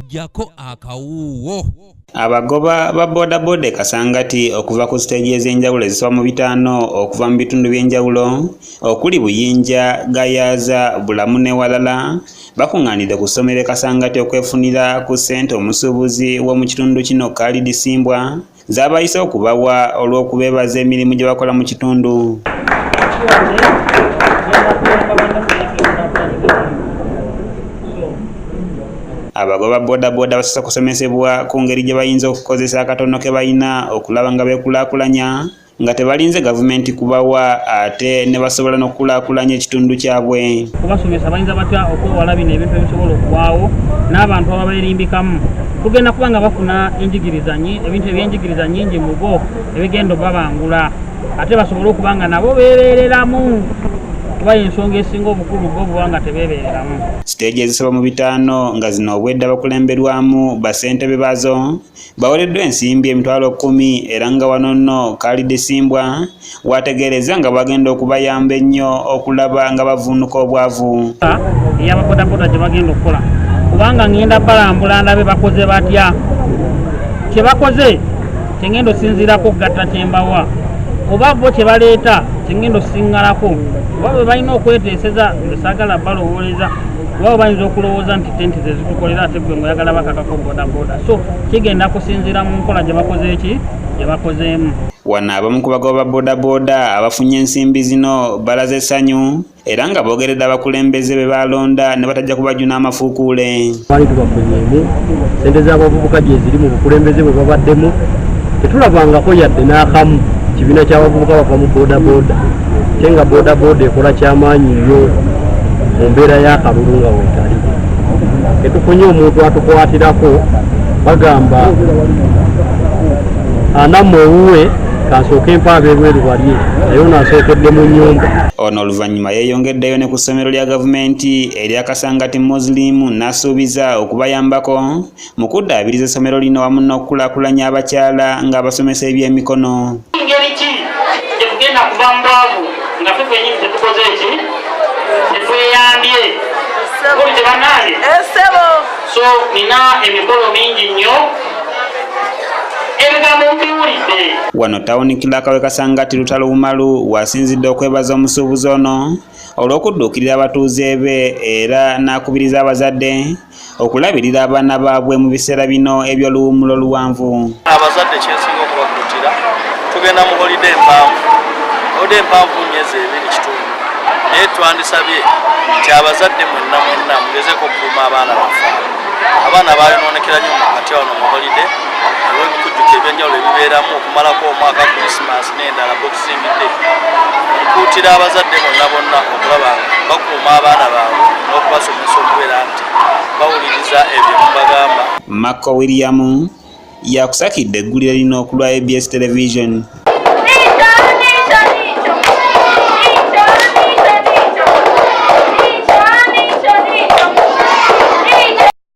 jako akawuwo. Abagoba ba bodaboda e Kasangati okuva ku stage ez'enjawulo ezisoba mu 5 okuva mu bitundu by'enjawulo okuli Buyinja, Gayaza, Bulamu ne walala bakungaanidde ku ssomero e Kasangati okwefunira ku ssente omusuubuzi w'omu kitundu kino Khalid Simbwa z'abayise okubawa olw'okubeebaza emirimu gye bakola mu kitundu. Abagoba bodaboda basoose kusomesebwa ku ngeri gye bayinza okukozesa akatono ke balina okulaba nga beekulaakulanya nga tebalinze gavumenti kubawa ate ne basobola n'okukulaakulanya ekitundu kyabwe. Kubasomesa bayinza batya okwewala bino ebintu ebisobola okuwaawo n'abantu ababeerimbikamu tugenda kuba nga bafuna ebintu ebyenjigiriza nnyingi mu bo ebigenda babangula ate basobole okuba nga nabo beebeereramu kuba ensonga esinga obukulu bwo buba nga tebeebeereramu. Siteegi ezisoba mu 5 nga zino obwedda bakulemberwamu bassentebe baazo bawereddwa ensimbi emitwalo 10 era nga wano nno Khalid Simbwa wategeereza nga bagenda okubayamba ennyo okulaba nga bavuunuka obwavu. Ey'ababodaboda gye bagenda okukola kubanga ngenda balambula ndabe bakoze batya kye bakoze kyengenda osinziirako okugatta kyembawa oba bo kye baleeta kyengenda osingalako oba bwe balina okweteeseza ngesaagala balowooleza oba bayinza okulowooza nti tenti ze zitukolera ate gwe ngoyagala bakakako bodaboda so kigenda kusinziira mu nkola gye bakoze eki gye bakozeemu. Wano abamu ku bagoba bodaboda abafunye ensimbi zino balaze essanyu era nga boogeredde abakulembeze be balonda ne batajja kubajjuna amafuukuule. Twali tubafunyeemu ssente z'abavubuka gye ziri mu bukulembeze bwe babaddemu tetulabangako yadde n'akamu kibiina ky'abavubuka bava mu bodaboda ate nga bodaboda ekola kyamaanyi nnyo mu mbeera y'akalulu nga weetali. Tetufunye omuntu atukwatirako bagamba anamu owuwe kansooke mpaaba ebweru walye naye onasookedde mu nnyumba. Ono oluvannyuma yeeyongeddeyo ne ku ssomero lya gavumenti erya Kasangati Muslim n'asuubiza okubayambako mu kuddaabiriza essomero lino wamu n'okukulaakulanya abakyala ng'abasomesa ebyemikono. Ngeri ki tekugenda kuva mu bwavu nga ffe ffennyini tetukoze eki tetweyambye kuli tebannange so nina emikolo mingi nnyo ebigambo mbiwulidde. Wano tawuni kiraka w'e Kasangati Lutalo Bumalu wasinzidde okwebaza omusuubuzi ono olw'okudduukirira abatuuze be era n'akubiriza abazadde okulabirira abaana baabwe mu biseera bino eby'oluwummula oluwanvu. Abazadde kyensinga okubakuutira tugenda mu holiday empanvu myezi 2 kitundu naye twandisabye nti abazadde mwenna mugezeko okukuuma abaana baffe. Abaana bayonoonekera nnyo makati wano mu holiday olw'ebikujjuko ebyenjawulo ebibeeramu okumalako omwaka Christmas n'endala bokisimbidde. Nkuutira abazadde bonna okulaba bakuuma abaana baabwe n'okubasomesa okubeera nti bawuliriza ebyo mubagamba. Marco William yakusakidde eggulire lino ku lwa ABS Television.